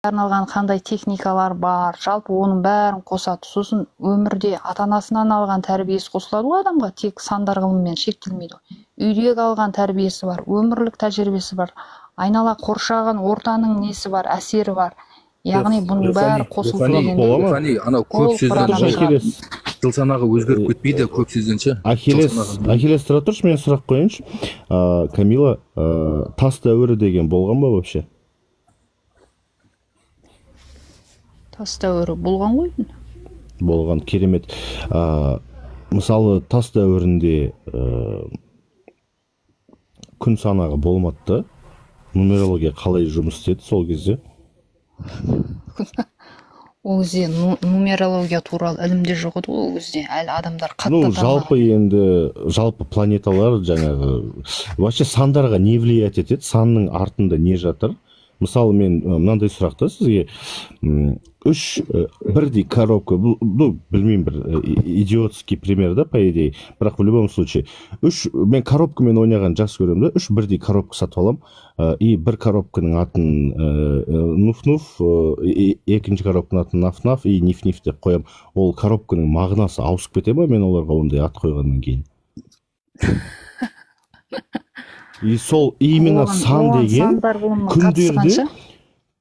арналған қандай техникалар бар, жалпы оның бәрін қосады. Сосын өмірде ата-анасынан алған тәрбиесі қосылады ғой адамға, тек сандар ғылымымен шектелмейді. Үйдегі алған тәрбиесі бар, өмірлік тәжірибесі бар, айнала қоршаған ортаның несі бар, әсері бар. Яғни бұның бәрі қосылып келгенде анау көп сөздер жыл санағы өзгеріп кетпейді, көп сөзденше. Ахиллес, тұра тұршы, мен сұрақ қойыншы. Камила, тас дәуірі деген болған ба вообще? Тас дәуірі болған ғой? Болған, керемет. Мысалы, тас дәуірінде күн санағы болмады. Нумерология қалай жұмыс істеді сол кезде? Ол кезде нумерология туралы ілімде жоқ еді ғой, ол кезде әлі адамдар қатты жалпы планеталар жаңағы вообще сандарға не влиять етеді, санның артында не жатыр? Мысалы, мен мынандай сұрақта сізге үш бірдей коробка, білмеймін, бір идиотский пример да, по идее, бірақ в любом случае, мен коробкамен ойнаған жақсы көремін да, үш бірдей коробка сатып алам, и бір коробканың атын нуф-нуф, екінші коробканың атын наф-наф, и ниф-ниф деп қоям. Ол коробканың мағынасы ауысып кете ма, мен оларға ондай ат қойғаннан кейін? И сол именно сан деген күндерде,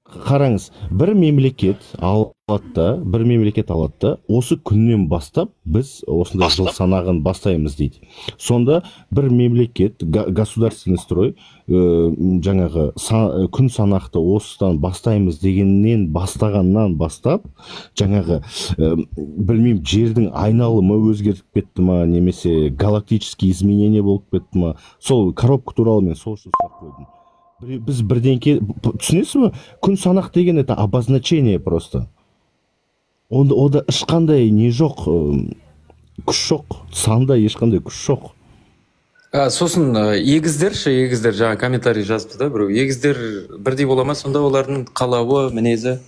қараңыз, бір мемлекет алады да, осы күннен бастап біз осындай жыл санағын бастаймыз дейді. Сонда бір мемлекет, государственный строй, жаңағы күн санақты осыдан бастаймыз дегеннен бастағаннан бастап, жаңағы, білмеймін, жердің айналымы өзгертіп кетті ма, немесе галактические изменения болып кетті ма, сол коробка туралы мен сол үшін сұрақ қойдым. Біз бірденке, түсінесіз бе? Күн санақ деген это обозначение просто. Ода ешқандай не жоқ, күш жоқ, санда ешқандай күш жоқ. Сосын егіздер жаңа комментарий жазыпты да, біреу. Егіздер бірдей бола ма, сонда олардың қалауы, мінезі?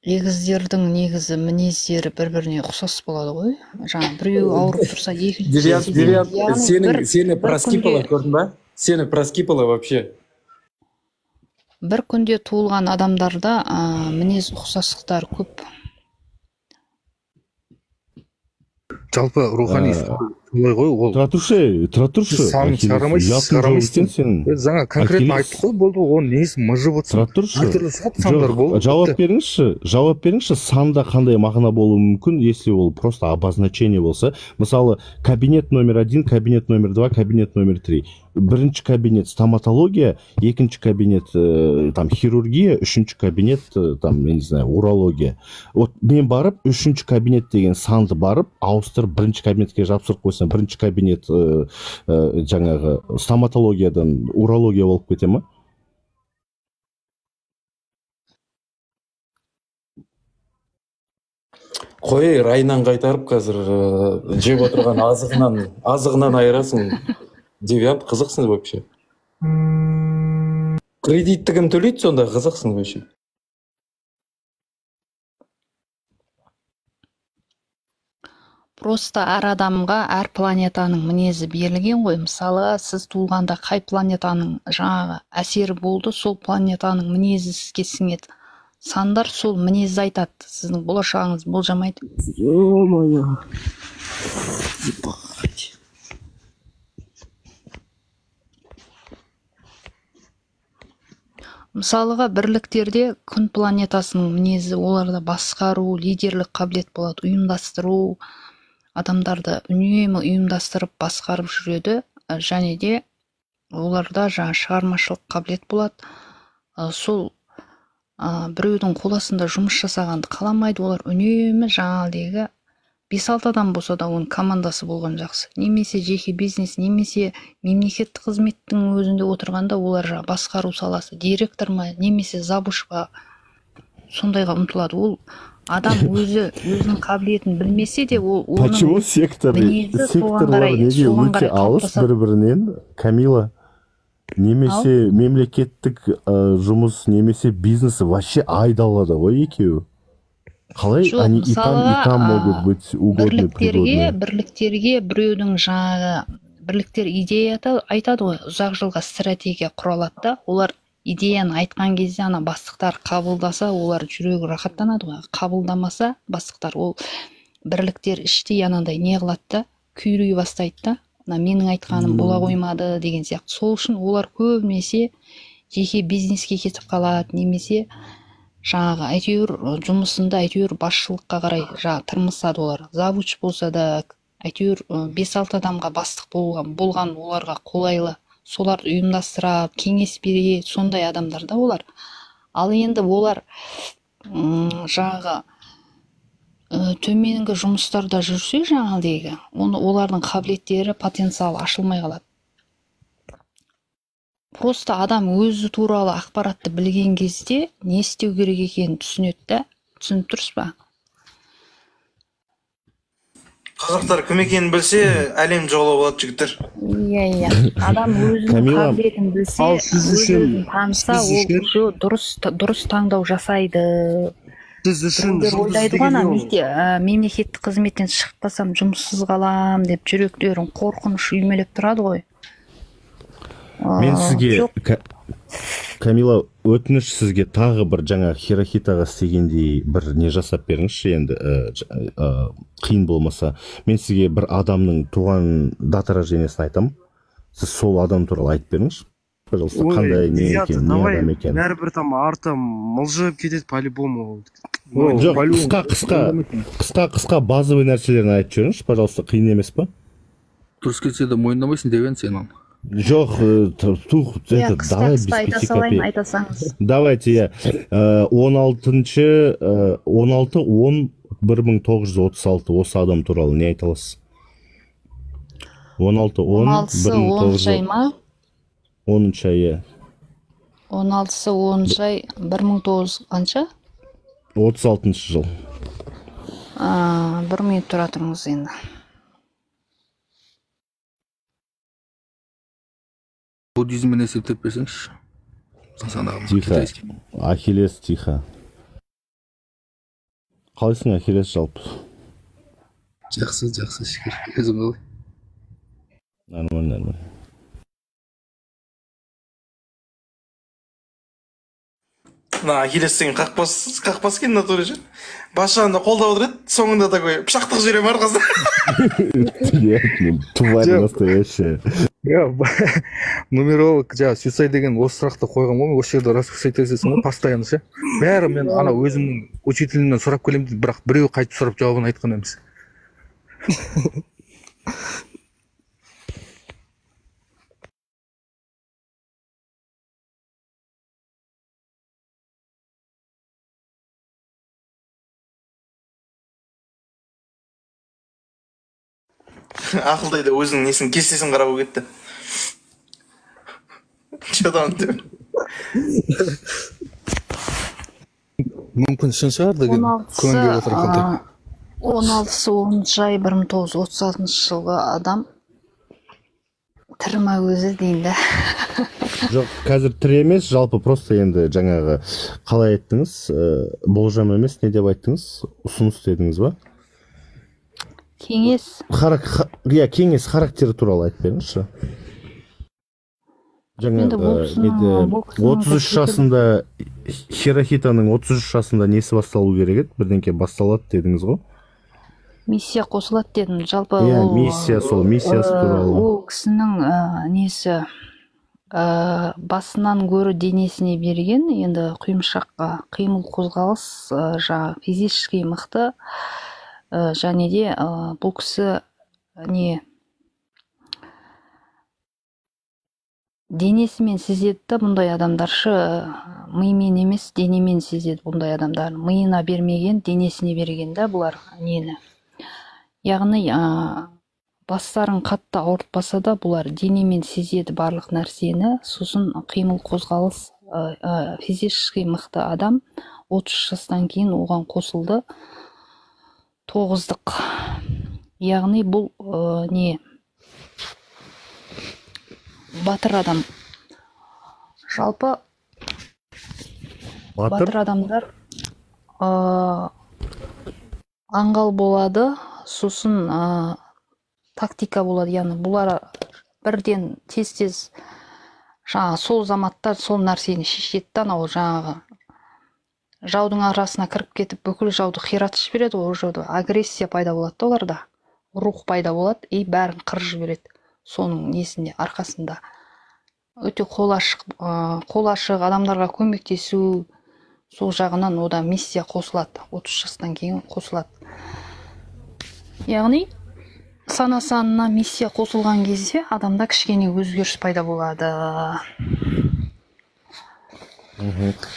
Егіздердің негізі мінездері бір-біріне ұқсас болады ғой. Жаңа біреу ауырып тұрса, сені проскипала көрдің ба? Сені проскипала вообще. Бір күнде туылған адамдарда мінез ұқсастықтар көп. Жалпы рухани солай ғой ол. Тұра тұршы. Санын шығарамайсың. Жаңа конкретно айттық қой, болды, оның несі мыжып отырсын. Тұра тұршы. Жауап беріңізші, санда қандай мағына болуы мүмкін, если ол просто обозначение болса. Мысалы, кабинет номер 1, кабинет номер 2, кабинет номер 3. Бірінші кабинет стоматология, екінші кабинет хирургия, үшінші кабинет я не знаю, урология. Вот мен барып, үшінші кабинет деген санды барып, ауыстырып бірінші кабинетке жапсырып қойсам, бірінші кабинет жаңағы стоматологиядан урология болып кете ма? Қой, райынан қайтарып қазір жеп отырған азығынан айырасың. Девиант, қызықсың вообще. Кредитті кім төлейді сонда, қызықсың вообще. Просто әр адамға әр планетаның мінезі берілген ғой. Мысалы, сіз туылғанда қай планетаның жаңағы әсері болды, сол планетаның мінезі сізге сіңеді. Сандар сол мінезді айтады, сіздің болашағыңыз болжамайды. Мысалыға бірліктерде күн планетасының мінезі, оларда басқару, лидерлік қабілет болады, ұйымдастыру, адамдарды үнемі ұйымдастырып басқарып жүреді, және де оларда шығармашылық қабілет болады. Сол біреудің қоластында жұмыс жасағанды қаламайды, олар үнемі жаңағыдегі 5-6 адам болса да оның командасы болған жақсы. Немесе жеке бизнес, немесе мемлекеттік қызметтің өзінде отырғанда олар басқару саласы, директор ма, немесе забуш па, сондайға ұмтылады. Ол адам өзінің қабілетін білмесе де, почему секторлар неге өте алыс бір-бірінен, Камила? Немесе мемлекеттік жұмыс, немесе бизнесі вообще айдалады ғой екеуі? Қалай они и там могут быть угодны, пригодны? Бірліктерге біреудің жаңағы бірліктер идея айтады ғой, ұзақ жылға стратегия құралады да, олар идеяны айтқан кезде ана бастықтар қабылдаса, олар жүрегі рахаттанады ғой. Қабылдамаса, бастықтар ол бірліктер іштей анандай не қылады да, күйрей бастайды да, менің айтқаным бола қоймады деген сияқты. Сол үшін олар көбінесе жеке бизнеске кетіп қалады, немесе жаңағы әйтеуір жұмысында әйтеуір басшылыққа қарай тырмысады олар. Завуч болса да әйтеуір 5-6 адамға бастық болған оларға қолайлы. Солар ұйымдастырап, кеңес береді, сондай адамдар да олар. Ал енді олар жаңағы төменгі жұмыстарда жүрсе жаңағыдегі, олардың қабілеттері, потенциалы ашылмай қалады. Просто адам өзі туралы ақпаратты білген кезде не істеу керек екенін түсінеді да, түсініп тұрсыз ба? Қазақтар кім екенін білсе, әлем жоғалып алады жігіттер. Иә. Адам өзінің қабілетін білсе, өзін таныса, ол дұрыс таңдау жасайды. Сіз үшін ойлайды ғана, мемлекеттік қызметтен шығып қалсам жұмыссыз қалам деп жүректерін қорқыныш үймелеп тұрады ғой. Мен сізге, Камила, өтініш сізге тағы бір жаңа Хирохитаға істегендей бір не жасап беріңізші, енді қиын болмаса. Мен сізге бір адамның туған дата рождениесін айтамын. Сіз сол адам туралы айтып беріңізші. Пожалуйста, қандай не екен, не адам екен. Бәрібір там арты мылжып кетеді по-любому. Жоқ, қысқа базовый нәрселерін айтып жүріңізші, пожалуйста, қиын емес па? Дұрыс кетсе де мойындамайсың деген сен. Жоқ, давай без 5 копеек. Давайте, 16-10-1936 осы адам туралы не айта аласыз? 16-10 жай ма? 10 жай, 16-10 жай 1900 қанша? 36 жыл. 1 минут тұра тұрыңыз енді. Буддизммен есептеп берсеңізші. Тихо. Ахиллес, тихо. Қалайсың Ахиллес жалпы? Жақсы, шүкір. Өзің қалай? Нормально. Ахиллес деген қақпас екен натуре ше. Бас жағында қолдап отыр еді, соңында такой пышақтық жіберемін арқасына. Тварь настоящая. Нумеролог сюсай деген осы сұрақты қойған ғой, осы жерде расписать етесің ғой, постоянно ше. Бәрі мен ана өзімнің учителімнен сұрап келемін дейді, бірақ біреу қайтып сұрап жауабын айтқан емес. Ақылдайды өзінің несін кестесін қарап кетті. Шадан деп. Мүмкін шын шығар деген көңілге отырған тек. 16-10 жай 1936 жылғы адам тірі ма өзі дейінді. Жоқ, қазір тірі емес, жалпы просто енді жаңағы қалай айттыңыз, болжам емес, не деп айттыңыз, ұсыныс дедіңіз ба? Кеңес. Кеңес характері туралы айтып беріңізші. Жаңағы 33 жасында, Хирохитаның 33 жасында несі басталу керек еді? Бірдеңке басталады дедіңіз ғой? Миссия қосылады дедім. Жалпы миссиясы туралы. Ол кісінің несі басынан гөрі денесіне берген, енді құйымшаққа қимыл қозғалыс, физически мықты. Және де бұл кісі денесімен сезеді да, бұндай адамдаршы мимен емес, денемен сезеді бұндай адамдар. Миына бермеген, денесіне берген да бұлар нені. Яғни бастарын қатты ауыртпаса да, бұлар денемен сезеді барлық нәрсені, сосын қимыл қозғалыс, физически мықты адам 30 жастан кейін оған қосылды. 9-дық. Яғни бұл батыр адам. Жалпы батыр адамдар аңғал болады, сосын тактика болады. Яғни бұлар бірден тез жаңағы сол заматта сол нәрсені шешеді да, анау жаңағы жаудың арасына кіріп кетіп бүкіл жауды қиратып жібереді, ол жауда агрессия пайда болады да оларда, рух пайда болады и бәрін қырып жібереді соның несінде арқасында. Өте қол ашық адамдарға көмектесу, сол жағынан ода миссия қосылады, 30 жастан кейін қосылады. Яғни сана-санына миссия қосылған кезде адамда кішкене өзгеріс пайда болады.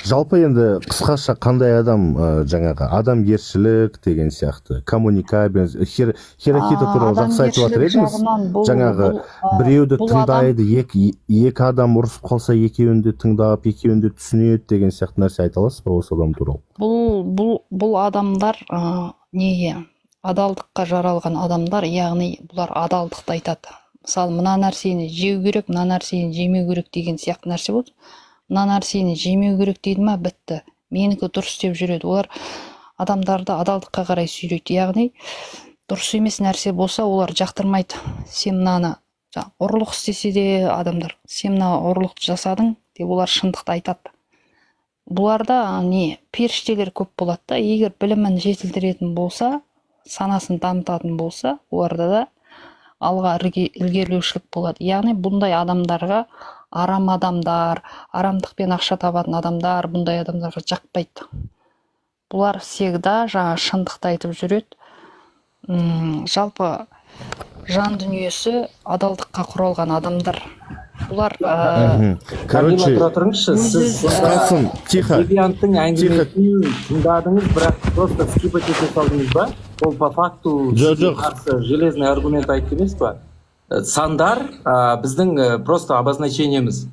Жалпы енді қысқаша қандай адам жаңағы адамгершілік деген сияқты, коммуникабельность, Хирохита туралы жақсы айтып жатыр едіңіз. Жаңағы біреуді тыңдайды, екі адам ұрысып қалса екеуінде тыңдап, екеуінде түсінеді деген сияқты нәрсе айта аласыз ба осы адам туралы? Бұл адамдар неге адалдыққа жаралған адамдар, яғни бұлар адалдықты айтады. Мысалы, мына нәрсені жеу керек, мына нәрсені жемеу керек деген сияқты нәрсе болды. Мына нәрсені жемеу керек дейді ма, бітті. Менікі дұрыс деп жүреді. Олар адамдарды адалдыққа қарай сүйрейді. Яғни дұрыс емес нәрсе болса, олар жақтырмайды. Сен мынаны ұрлық істесе де адамдар, сен мына ұрлықты жасадың деп олар шындықты айтады. Бұларда періштелер көп болады да. Егер білімін жетілдіретін болса, санасын дамытатын болса, оларда да алға ілгерілеушілік болады. Яғни бұндай адамдарға арам адамдар, арамдықпен ақша табатын адамдар, бұндай адамдарға жақпайды. Бұлар всегда жаңа шындықты айтып жүреді. Жалпы жан дүниесі адалдыққа құралған адамдар. Бұлар короче, тұра тұрыңызшы, сіз девианттың әңгімесін тыңдадыңыз, бірақ просто скипать ете салдыңыз ба? Ол по факту железный аргумент айтты емес па? Сандар біздің просто обозначениеміз.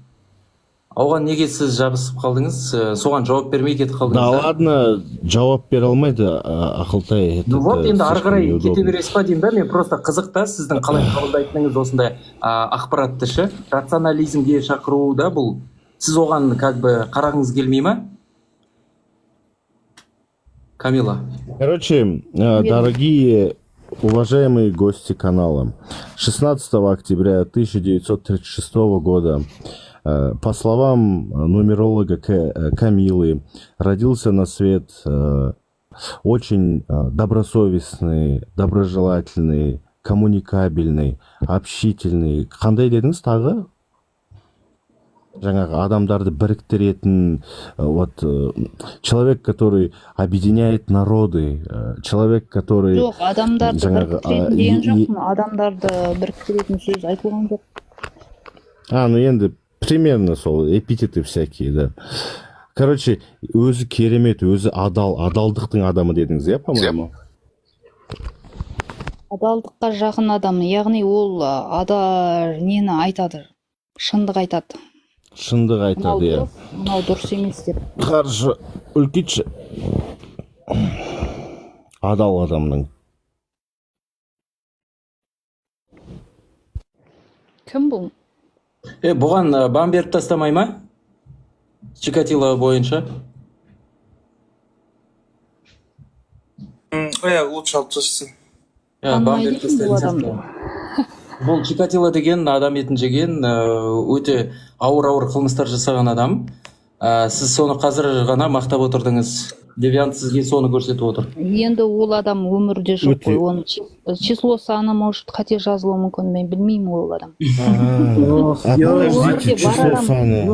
Оған неге сіз жабысып қалдыңыз? Соған жауап бермей кетіп қалдыңыз? Да ладно, жауап бере алмайды, ақылтай. Ну вот, енді ары қарай кете бересіз ба деймін да, мен просто қызықта сіздің қалай қабылдайтыныңыз осындай ақпаратты ше, рационализмге шақыру да бұл. Сіз оған как бы қарағыңыз келмей ма? Камила. Короче, дорогие уважаемые гости канала, 16 октября 1936 года, по словам нумеролога Камилы, родился на свет очень добросовестный, доброжелательный, коммуникабельный, общительный. Қандай дедіңіз тағы? Жаңағы адамдарды біріктіретін, человек, который объединяет народы, человек, который... Жоқ, адамдарды біріктіретін деген жоқпын, адамдарды біріктіретін сөз айтылған жоқ. Ну енді примерно сол эпитеты всякие, да. Короче, өзі керемет, өзі адалдықтың адамы дедіңіз, иә, по-моему? Адалдыққа жақын адам, яғни ол нені айтады, шындық айтады. Шындық айтады, иә. Мынау дұрыс емес деп. Қаржы үлкейші адал адамның. Кім бұл? Бұған бан беріп тастамай ма? Чикатило бойынша? Лучше алып тастасын. Бан беріп тастайын. Бұл Чикатило деген адам етін жеген, өте ауыр қылмыстар жасаған адам. Сіз соны қазір ғана мақтап отырдыңыз. Девиант сізге соны көрсетіп отыр. Енді ол адам өмірде жоқ қой. Оның число саны, может, қате жазылуы мүмкін, мен білмеймін ол адам.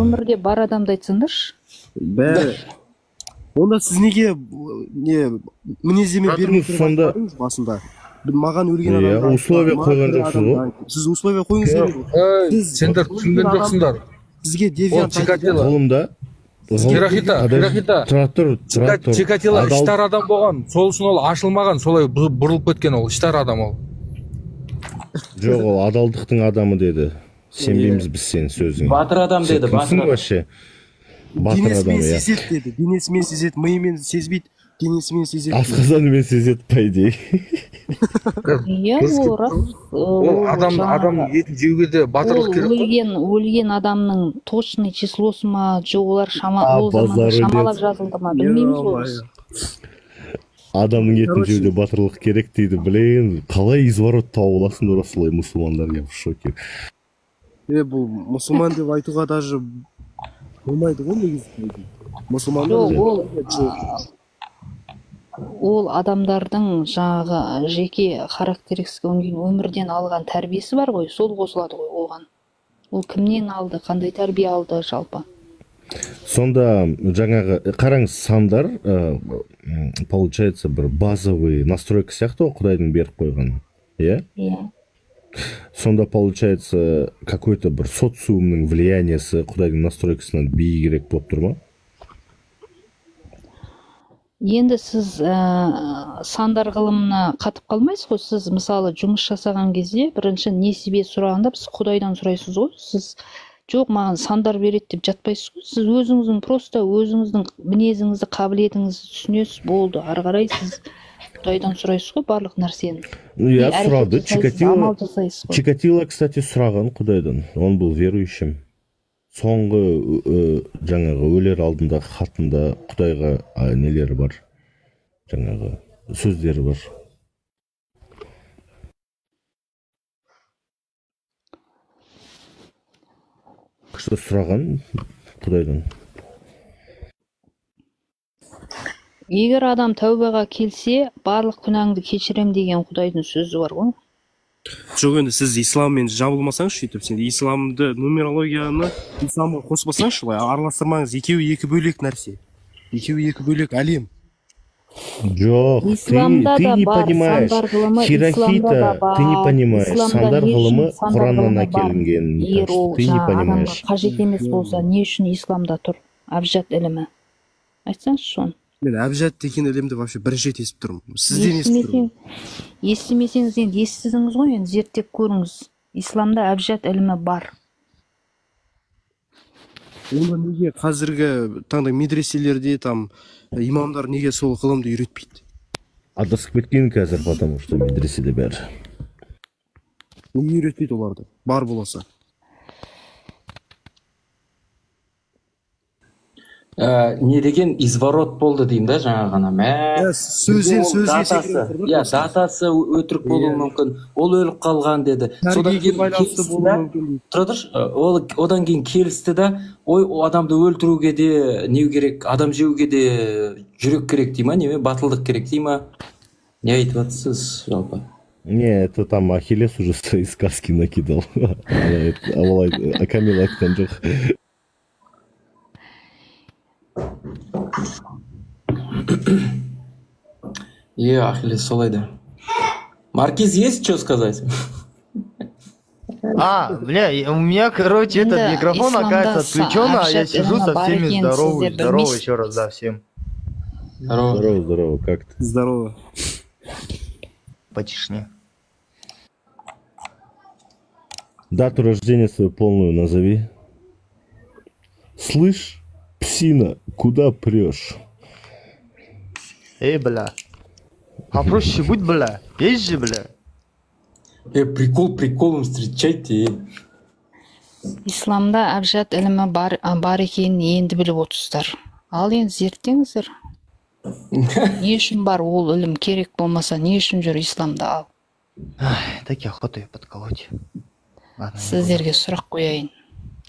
Өмірде бар адамды айтсаңдаршы. Бәрі. Онда сіз неге мінездеме бермей тұрғандыңыз басында? Маған өлген адамдар. Условия қойған жоқсыз ғой. Сіз условия қойыңыз керек. Сендер түсінген жоқсыңдар. Сізге девиант қолымда Чикатило іштар адам болған, сол үшін ол ашылмаған, солай бұрылып кеткен, ол іштар адам ол. Жоқ, ол адалдықтың адамы деді. Сенбейміз біз сенің сөзіңе. Батыр адам деді, батыр вообще. Денесімен сезет деді, денесімен сезет, миымен сезбейді, денесімен сезет. Асқазанымен сезет, по идее. Иә, ол рас. Ол адам етін жеуге де батырлық керек. Өлген адамның точный числосы ма, жоқ олар шамалап жазылды ма, білмейміз ғой. Адамның етін жеуде батырлық керек дейді. Блин, қалай изворот тауып аласыңдар осылай мұсылмандар, я в шоке. бұл мұсылман деп айтуға даже болмайды ғой негізі. Жоқ, ол адамдардың жаңағы жеке характеристикадан кейін өмірден алған тәрбиесі бар ғой, сол қосылады ғой оған. Ол кімнен алды, қандай тәрбие алды жалпы. Сонда жаңағы қараңыз, сандар получается бір базовый настройка сияқты ғой Құдайдың беріп қойған. Иә? Иә. Сонда получается какой-то бір социумның влияниясы Құдайдың настройкасынан биігірек болып тұр ма? Енді сіз сандар ғылымына қатып қалмайсыз ғой. Сіз мысалы жұмыс жасаған кезде бірінші несібе сұрағанда сіз Құдайдан сұрайсыз ғой. Сіз жоқ маған сандар береді деп жатпайсыз ғой. Сіз өзіңіздің просто өзіңіздің мінезіңізді, қабілетіңізді түсінесіз, болды. Ары қарай сіз Құдайдан сұрайсыз ғой барлық нәрсені. Я сұрады. Чикатило, кстати, сұраған Құдайдан. Он был верующим. Соңғы жаңағы өлер алдындағы хатында Құдайға нелері бар, жаңағы сөздері бар. Күшті сұраған Құдайдан. Егер адам тәубаға келсе, барлық күнәңді кешірем деген Құдайдың сөзі бар ғой. Жоқ, енді сіз исламмен жабылмасаңыз сөйтіп, сен исламды, нумерологияны исламға қоспасаңыз шылай, араластырмаңыз, екеуі екі бөлек нәрсе. Екеуі екі бөлек әлем. Жоқ, ты не понимаешь. Хирохита, ты не понимаешь. Сандар ғылымы Құраннан әкелінген. Ты не понимаешь. Қажет емес болса, не үшін исламда тұр? Әбжат ілімі. Айтсаңыз соны. Мен әбжат деген ілімді вообще бірінші рет естіп тұрмын. Сізден естіп тұрмын. Естімесеңіз, енді естідіңіз ғой, енді зерттеп көріңіз. Исламда әбжат ілімі бар. Онда неге қазіргі таңда медреселерде там имамдар неге сол ғылымды үйретпейді? Адасып кеткен қазір, потому что медреседе бәрі. Неге үйретпейді оларды? Бар боласа. Не деген изворот болды деймін да, жаңа ғана. Сөзден сөзге секіріп. Датасы өтірік болуы мүмкін. Ол өліп қалған деді. Одан кейін келісті да, ой, адамды өлтіруге де не керек, адам жеуге де жүрек керек дей ма, неме, батылдық керек дей ма? Не айтып жатсыз жалпы? Не, это там Ахиллес уже свои сказки накидал. А Камил айтқан жоқ. Ахиллес солай да. Маркиз, есть что сказать? Бля, у меня, короче, этот микрофон, оказывается, отключен, а я сижу со всеми здоровый. Здорово еще раз, да, всем. Здорово, как ты? Здорово. Потишнее. Дату рождения свою полную назови. Слышь, псина, куда прешь? Бля. Попроще будь, бля. Есть же, бля. Прикол приколом встречайте. Исламда әбжат ілімі бар екенін енді біліп отырсыздар. Ал енді зерттеңіздер. Не үшін бар ол ілім, керек болмаса не үшін жүр исламда ал? Так охота ее подколоть. Сіздерге сұрақ қояйын.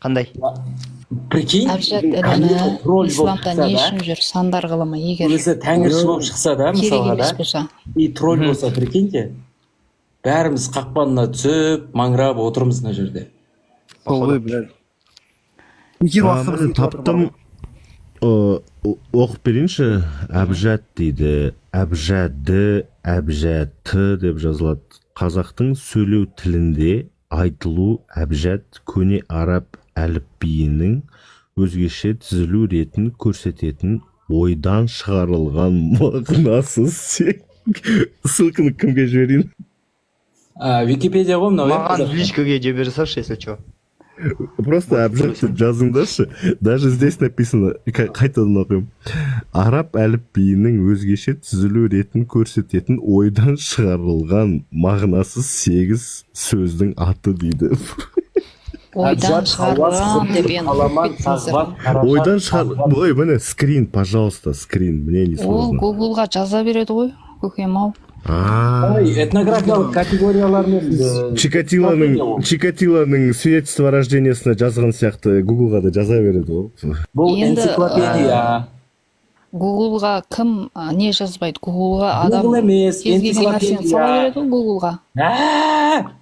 Қандай? Прикинь, әбжат ілімі исламда не үшін жүр? Сандар ғылымы егер өзі тәңірші болып шықса да, мысалға да, и тролль болса, прикиньте, бәріміз қақпанына түсіп, маңырап отырмыз мына жерде. Ой, блядь. Таптым, оқып берейінші, әбжат дейді, әбжады, әбжаты деп жазылады. Қазақтың сөйлеу тілінде айтылу әбжат көне араб әліпбиінің өзгеше түзілу ретін көрсететін ойдан шығарылған мағынасыз ссылканы кімге жіберейін? Википедия ғой мынау. Маған в личкаге жібере салшы, если что. Просто әбжат жазыңдаршы. Даже здесь написано, қайтадан оқимын. Араб әліпбиінің өзгеше түзілу ретін көрсететін ойдан шығарылған мағынасыз 8 сөздің аты дейді. Ойдан шығарған деп Ойдан шығарған. Ой, міне, скрин, пожалуйста, скрин. Мне не сложно. Ол Google-ға жаза береді ғой, көкем ау. этнографиялық категориялар мен Чикатилоның свидетельство о рождениесіне жазған сияқты Гуглға да жаза береді ғой. Бұл энциклопедия. Гуглға кім не жазбайды? Гуглға адам Google емес, кез келген нәрсені сала энциклопедия. береді ғой Гуглға.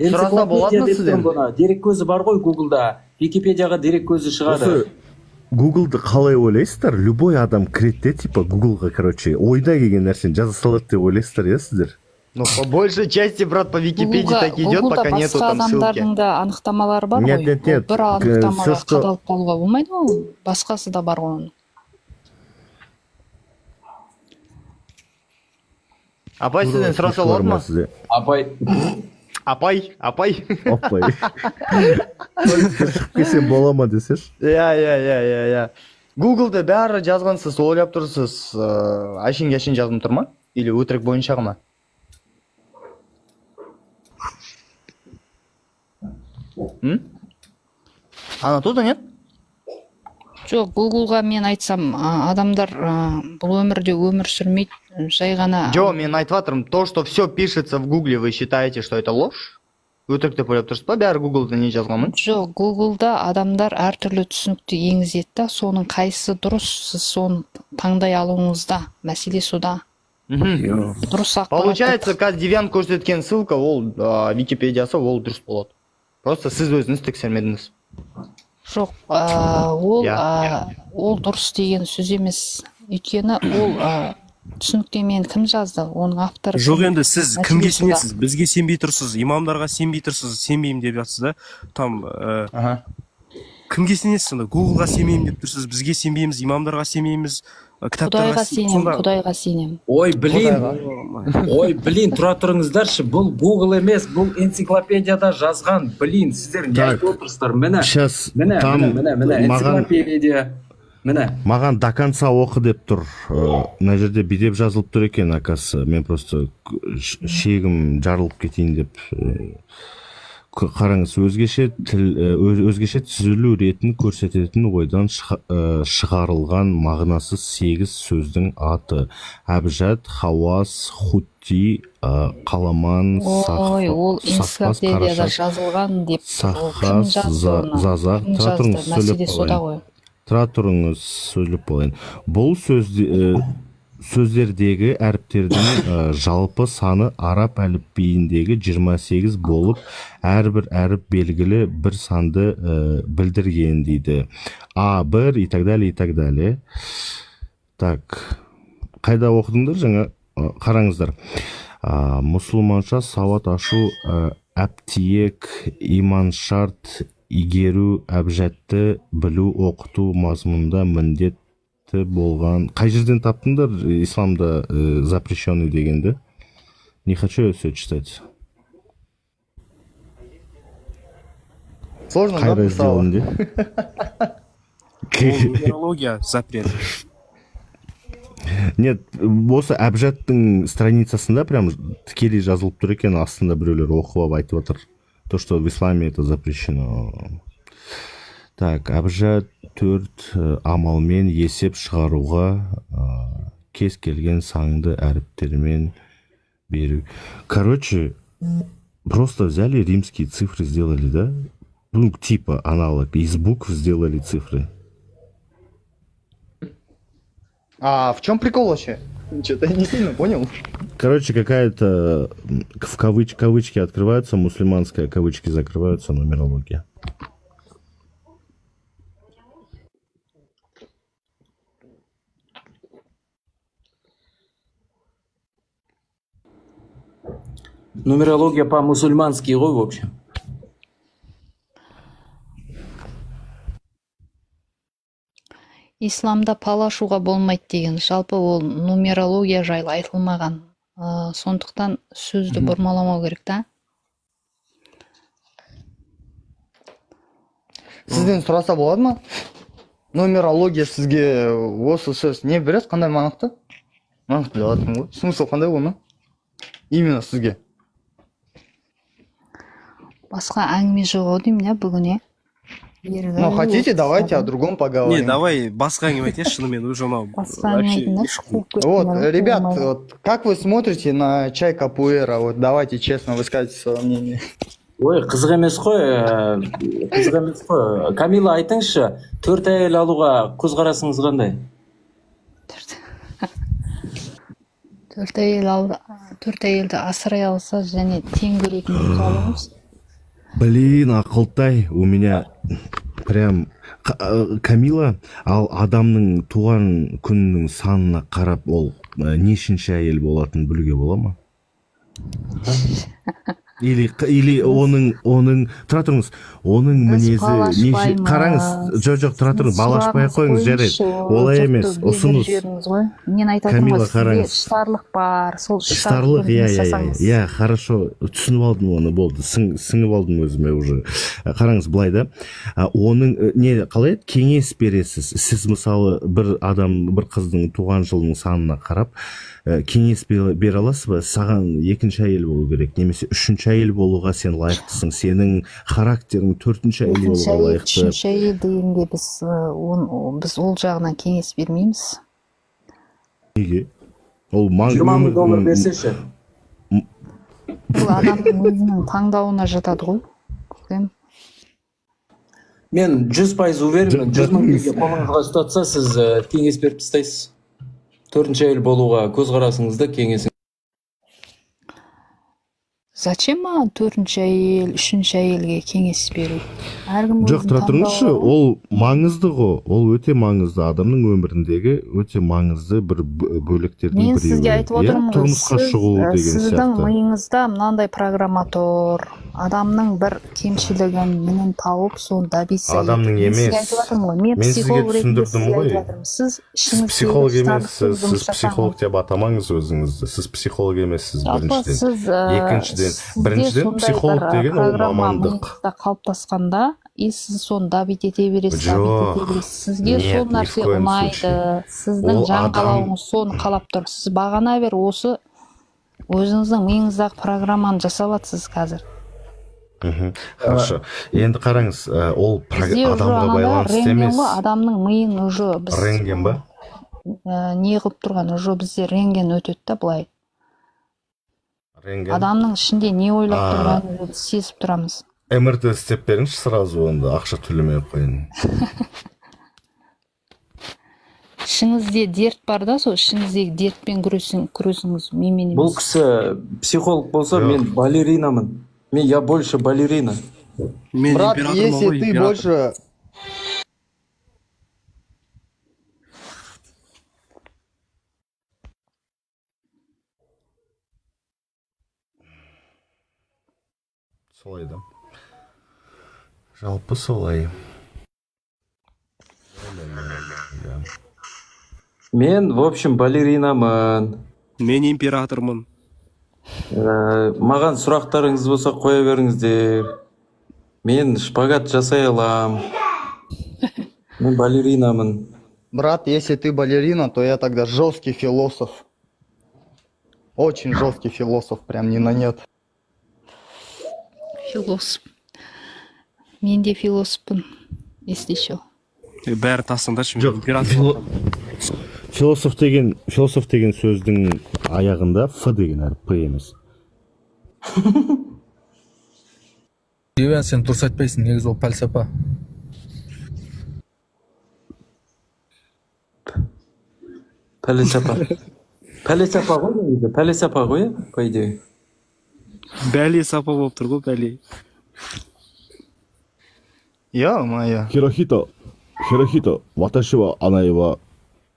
Сұраса болады ма сізден? Дерек көзі бар ғой Гуглда. Википедияға дерек көзі шығады. Гуглды қалай ойлайсыздар? Любой адам кіреді, типа Гуглға, короче, ойда келген нәрсені жаза салады деп ойлайсыздар, иә сіздер? Ну, по большей части, брат, по Википедии так идет, пока нету там ссылки. Гуглда басқа адамдардың да анықтамалары бар ғой. Нет. Бір анықтамаға қадалып қалуға болмайды ғой. Басқасы да бар ғой. Апай сізден сұраса болады ма? Апай. Шығып келсем бола ма десеш? Иә. Гуглда бәрі жазғансыз, ойлап тұрсыз, әшін жазым тұр ма? Или өтірік бойынша ма? Ана туда нет? Жоқ, Гуглға мен айтсам, адамдар бұл өмірде өмір сүрмейді, жай ғана... Жоқ, мен айтып жатырмын, то, что все пишется в Гугле, вы считаете, что это ложь? Өтірік деп ойлап тұрсыз ба? Бәрі Гуглда не жазғанмын? Жоқ, Гуглда адамдар әртүрлі түсінікті енгізеді да, соның қайсысы дұрыс, сіз соны таңдай алуыңызда, мәселе сода. Дұрыс ақпарат. Получается, Каздивян көрсеткен ссылка, ол Википедиясы, ол дұрыс болады. Просто сіз өзіңіз тексермедіңіз. Жоқ, ол дұрыс деген сөз емес. Өйткені ол түсініктемен кім жазды, оның авторы. Жоқ, енді сіз кімге сенесіз? Бізге сенбей тұрсыз, имамдарға сенбей тұрсыз, сенбеймін деп жатсыз да. Там кімге сенесіз сонда? Гуглға сенбеймін деп тұрсыз, бізге сенбейміз, имамдарға сенбейміз, кітаптарға Құдайға сенемін. Ой, блин, тұра тұрыңыздаршы, бұл Google емес, бұл энциклопедияда жазған, блин, сіздер не айтып отырсыздар, міне, энциклопедия, міне. Маған до конца оқы деп тұр, мына жерде бидеп жазылып тұр екен, акасы, мен просто шегім жарылып кетейін деп. Қараңыз, өзгеше түзілу ретін көрсететін ойдан шығарылған мағынасы 8 сөздің аты. Әбжат, хауас, хутти, қаламан, ол энциклопедияда жазылған деп. Сахас, зазақ. Тұра тұрыңыз, сөйлеп болайын. Бұл сөздердегі әріптердің жалпы саны араб әліпбиіндегі 28 болып, әрбір әріп белгілі бір санды білдірген дейді. А1 и так далее. Так, қайда оқыдыңдар жаңа? Қараңыздар. Мұсылманша сауат ашу, әптиек, иман шарт, игеру, әбжатты білу, оқыту мазмұнда міндет болған. Қай жерден таптыңдар исламда запрещенный дегенді? Не хочу все читать. Сложно, да, писала? Нумерология запрет. Нет, осы әбжаттың страницасында прям тікелей жазылып тұр екен, астында біреулер оқып айтып отыр. То, что в исламе это запрещено. Так, әбжат 4 амалмен есеп шығаруға кез келген санды әріптермен беру. Короче, просто взяли римские цифры, сделали, да? Ну, типа аналог, из букв сделали цифры. А в чем прикол вообще? Что-то я не сильно понял. Короче, какая-то в кавычки открываются, мусульманская, кавычки закрываются, нумерология. Нумерология по-мусульмански ғой, в общем. Исламда палашуға болмайды деген, жалпы ол нумерология жайлы айтылмаған. Сондықтан сөзді бұрмаламау керек та. Сізден сұраса болады ма? Нумерология сізге осы сөз не береді, қандай маңызды? Маңызды деп жатырмын ғой. Смысл қандай оны? Именно сізге. Басқа әңгіме жоқ ау деймін, бүгін, Ну, хотите, давайте о другом поговорим. Не, давай басқа әңгіме айтайық, шынымен уже мынау. Вот, ребят, вот, как вы смотрите на чай капуэра? Вот, давайте честно высказывайте свое мнение. Ой, қызық емес қой. Камила, айтыңызшы, 4 әйел алуға көзқарасыңыз қандай? 4 әйелді асырай алса және тең көретін болсаңыз. Блин, Ақылтай, у меня прям Камила, ал адамның туған күнінің санына қарап, ол нешінші әйел болатынын білуге бола ма? Или оның тұра тұрыңыз, оның мінезі қараңыз, жоқ тұра тұрыңыз, балашпай қойыңыз, жарайды, олай емес, ұсыныс. Мен айтатын ғой, сізде іштарлық бар, сол іштарлық, иә, хорошо, түсініп алдым оны, болды, сіңіп алдым өзіме уже. Қараңыз, былай да, оның, қалай еді, кеңес бересіз, сіз мысалы бір қыздың туған жылының санына қарап, кеңес бере аласыз ба, саған екінші әйел болу керек, немесе үшінші әйел болуға сен лайықтысың, сенің характерің төртінші әйел болуға лайықты. Үшінші әйел дегенде біз ол жағынан кеңес бермейміз. Неге? Ол $20,000 берсеші. Бұл адамның өзінің таңдауына жатады ғой. Мен 100% уверенмін, 100 мың теңге қолыңызға ұстатса, сіз кеңес беріп тастайсыз. 4-ші әйел болуға көзқарасыңызды кеңесіңіз. Зачем маған 4-ші әйел, 3-ші әйелге кеңес беру? Жоқ, тұра тұрыңызшы, ол маңызды ғой, ол өте маңызды, адамның өміріндегі өте маңызды бір бөліктердің біреуі. Мен сізге айтып отырмын ғой, тұрмысқа шығу деген сияқты. Сіздің миыңызда мынандай программа тұр, адамның бір кемшілігін мінін тауып, соны добиться. Адамның емес. Мен сізге түсіндірдім ғой. Сіз психолог емессіз, сіз психолог деп атамаңыз өзіңізді. Сіз психолог емессіз біріншіден. Екіншіден, психолог деген ол мамандық. Қалыптасқанда, сіз соны добить ете бересіз. Сізге сол нәрсе ұнайды, сіздің жан қалауыңыз соны қалап тұр. Сіз бағана бер осы өзіңіздің миыңыздағы программаны жасап жатсыз қазір. Хорошо. Енді қараңыз, ол адамға байланысты емес. Адамның миын уже біз рентген ба? Не қылып тұрған, уже бізде рентген өтеді да былай. Адамның ішінде не ойлап тұрғанын сезіп тұрамыз. МРТ істеп беріңізші сразу, онда ақша төлемей қойын. Ішіңізде дерт бар да, сол ішіңіздегі дертпен күресіңіз, менмен емес. Бұл кісі психолог болса, мен балеринамын. Я больше балерина. Брат, если ты больше... Солай да. Жалпы солай. Мен, в общем, балеринамын. Мен императормын. Маған сұрақтарыңыз болса қоя беріңіздер. Мен шпагат жасай алам. Мен балеринамын. Брат, если ты балерина, то я тогда жесткий философ. Очень жесткий философ, прям не на нет. Философ. Мен де философпын, если еще. Бәрі тасыңдашы. Философ деген сөздің аяғында Ф деген әріп, П емес. Девян, сен дұрыс айтпайсың, негізі ол пәлсапа. Пәлсапа. Пәлсапа ғой негізі, пәлсапа ғой, по идее. Бәле сапа болып тұр ғой, бәле. Ё-моё. Хирохито, ваташи ва анай ва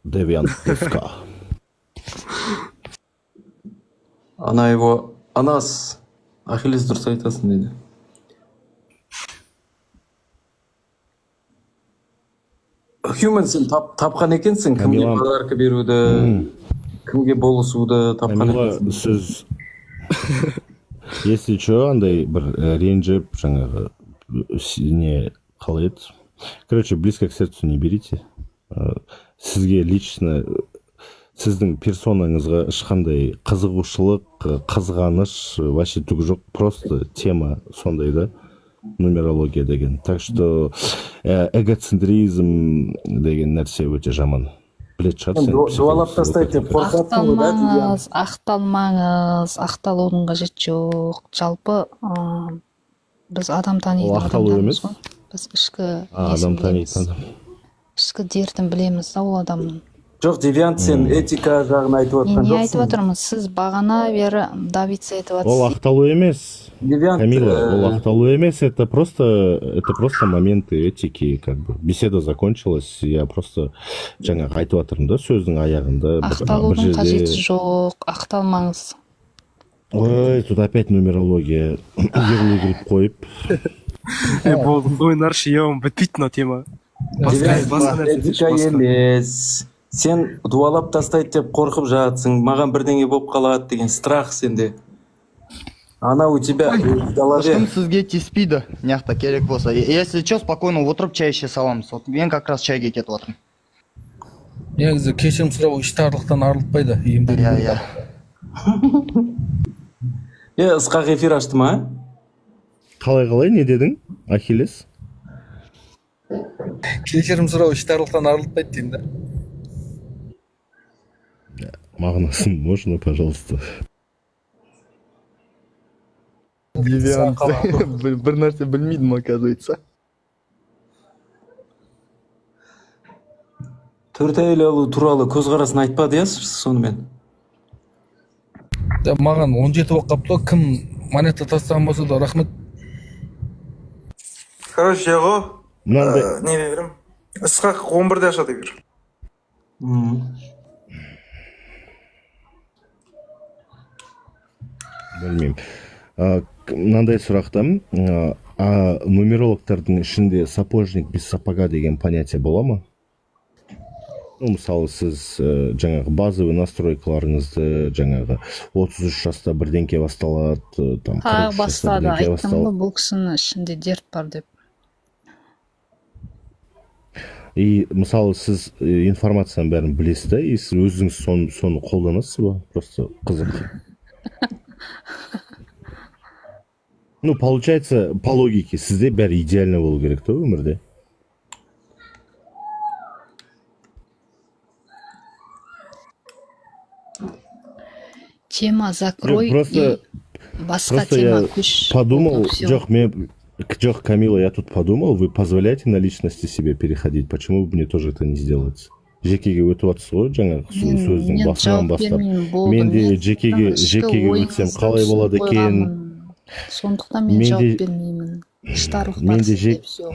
девян деска. Ана его, анас, Ахиллес дұрыс айтасың дейді. Human, сен тапқан екенсің, кімге подарка беруді, кімге болысуды тапқан екенсің. Сіз, если что, андай бір ренжіп, жаңағы, не қалай еді. Короче, близко к сердцу не берите. Сізге лично, сіздің персонаңызға ешқандай қызығушылық, қызғаныш, вообще түк жоқ, просто тема сондай да. нумерология деген. Так что эгоцентризм деген нәрсе өте жаман. Білет шығарсың. Дуалап тастайды деп қорқасың ғой да. Ақталмаңыз, ақталудың қажеті жоқ. Жалпы біз адам танитын адамдармыз ғой. Біз ішкі адам танитын. Ішкі дертін білеміз да ол адамның. Жоқ, девиант, сен этика жағын айтып отқан жоқсың. Не айтып отырмыз? Сіз бағана бері Давидс айтып отырсыз. Ол ақталу емес. Девиант. Камила, ол ақталу емес, это просто моменты этики, как бы. Беседа закончилась, я просто жаңағы айтып отырмын да, сөздің аяғында. Ақталудың қажеті жоқ, ақталмаңыз. Ой, тут опять нумерология. Егіліп қойып. Болды, ойнаршы, еуім, бітпейді мына тема. Этика емес. Сен дуалап тастайды деп қорқып жатсың, маған бірдеңе болып қалады деген страх сенде. Она у тебя в голове. Ешкім сізге тиіспейді, неақта керек болса. Если что, спокойно отырып чай іше саламыз. Мен как раз чайға кетіп отырмын. Негізі кешірім сұрау іштарлықтан арылтпайды. Иә. Ысқақ эфир ашты ма? Қалай, не дедің, Ахиллес? Кешірім сұрау іштарлықтан арылтпайды дейін да. Мағынасын можно, пожалуйста? Девиант. Бір нәрсе білмейдім, оказывается. Төрт әйел алу туралы көзқарасын айтпады я сонымен. Маған 17 болып қапты, кім монета тастаған болса да рахмет. Короче, еғо, не берем? Ысқақ 11-де ашады бер. Білмеймін. Мынандай сұрақта, нумерологтардың ішінде сапожник без сапога деген понятие бола ма? Мысалы, сіз жаңағы базовый настройкаларыңызды жаңағы 33 жаста бірдеңке басталады, 43 жаста бірдеңке басталады. Айттым ғой, бұл кісінің ішінде дерт бар деп. И мысалы, сіз информацияның бәрін білесіз да, и сіз өзіңіз соны қолданасыз ба? Просто қызық. Ну, получается, по логике, сізде бәрі идеально болу керек та өмірде. Тема закрой и басқа тема күш. Подумал, жоқ, Камила, я тут подумал, вы позволяете на личности себе переходить, почему бы мне тоже это не сделать? Жекеге өтіп атсыз ғой, жаңағы сөздің басынан бастап. Мен де жекеге өтсем қалай болады екен? Сондықтан мен жауап бермеймін. Іштарлық барсы деп все.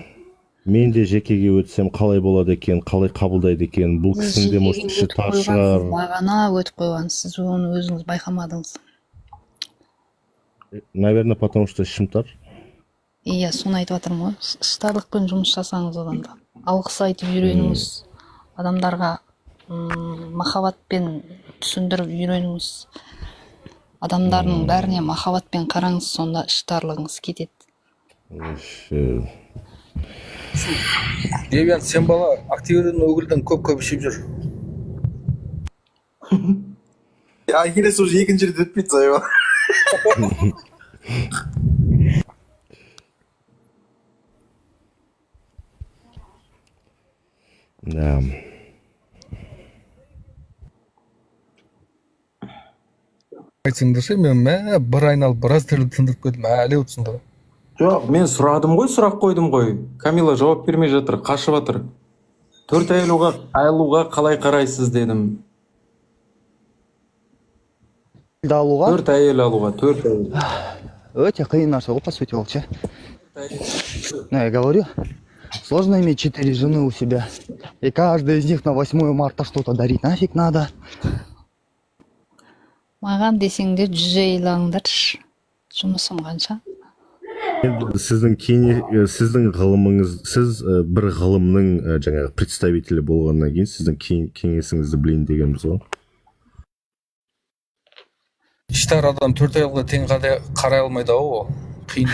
Мен де жекеге өтсем қалай болады екен, қалай қабылдайды екен, бұл кісінің де может іші тар шығар. Бағана өтіп қойған, сіз оны өзіңіз байқамадыңыз. Наверное, потому что ішім тар. Иә, соны айтып жатырмын ғой. Іштарлықпен жұмыс жасаңыз адамда. Алғыс айтып үйреніңіз. Адамдарға махаббатпен түсіндіріп үйреніңіз. Адамдардың бәріне махаббатпен қараңыз, сонда іштарлығыңыз кетеді. Девиант, сен бала активірдің өгілдің көп ішіп жүр. Ахиллес уже екінші рет өтпейді сайға. Да. Айтсыңдаршы, мен бір айналып біраз тірлік тындырып көдім, әлі өтсіңдір. Жоқ, мен сұрадым ғой, сұрақ қойдым ғой. Камила жауап бермей жатыр, қашып жатыр. 4 айылуға қалай қарайсыз дедім. Алуға? 4 әйел алуға, 4 әйел. Өте қиын нәрсе ғой, по сути, ол ше. Я говорю, сложно иметь 4 жены у себя. И каждая из них на 8 марта что-то дарить нафиг надо. Маған десеңдер 100 айлаңдаршы. Жұмысым қанша? Сіздің ғылымыңыз, сіз бір ғылымның жаңағы представителі болғаннан кейін сіздің кеңесіңізді білейін дегенбіз ғой. Іштар адам 4 айылға тең қарай алмайды ау, қиын.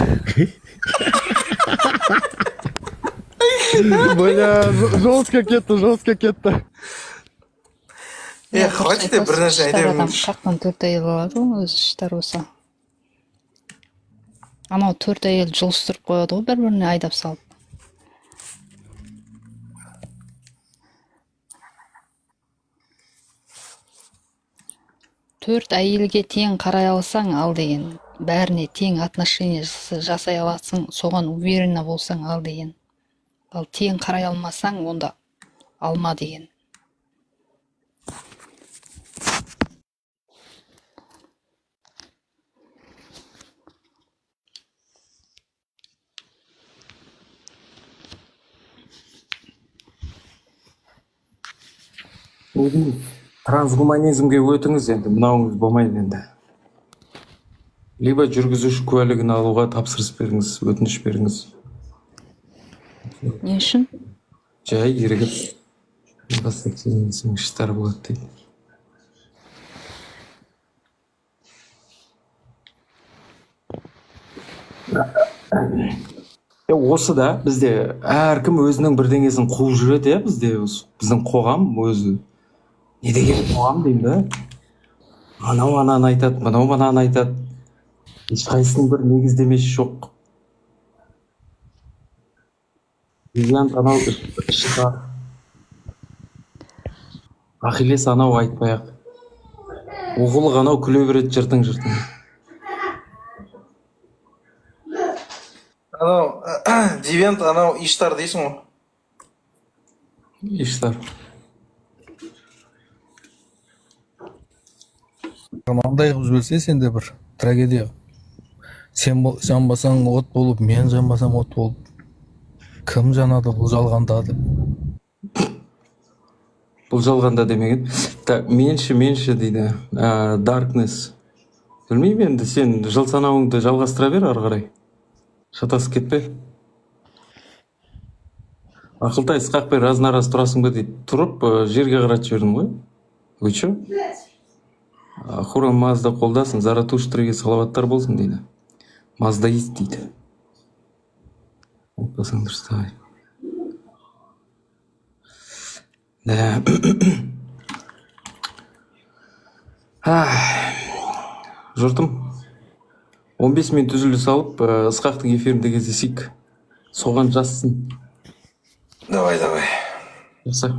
Бля, жестко кетті. Хватит деп бір нәрсе айта беріңізші. Қақтан 4 айыл алады ғой, өзі іштар болса. Анау 4 әйел жылыстырып қояды ғой бір-біріне айдап салып. Төрт әйелге тең қарай алсаң ал деген. Бәріне тең отношение жасай аласың, соған уверенно болсаң ал деген. Ал тең қарай алмасаң, онда алма деген. Трансгуманизмге өтіңіз енді, мынауыңыз болмайды енді. Либо жүргізуші куәлігін алуға тапсырыс беріңіз, өтініш беріңіз. Не үшін? Жай ерігіп, басқа іштар болады дейді. Осы да бізде әркім өзінің бірдеңесін қуып жүреді, бізде біздің қоғам өзі. Не деген қоғам деймін да? Анау ананы айтады, мынау мынаны айтады. Ешқайсының бір негіздемесі жоқ. Визиант анау ішқа. Ахиллес анау айтпай-ақ. Оғылық анау күле береді жыртың-жыртың. Анау, Девиант анау Иштар дейсің ғой? Иштар. Мынандай қыз білсе сенде бір трагедия. Сен жанбасаң от болып, мен жанбасам от болып. Кім жанады бұл жалғанда деп. Бұл жалғанда демеген. Менші дейді. Darkness. Білмеймін енді, сен жыл санауыңды жалғастыра бер ары қарай. Шатасып кетпе. Ақылтай сқақпай раз-нараз тұрасың ба дейді. Тұрып, жерге қаратып жібердім ғой. Вы чё? Ахура Мазда қолдасын, Заратуштраге салаваттар болсын дейді. Маздаист дейді. Отпасаң дұрыстай. Жұртым, 15 минут үзіліс алып, Ысқақтың эфирінде кездесейік. Соған жазсын. Давай. Жақсы.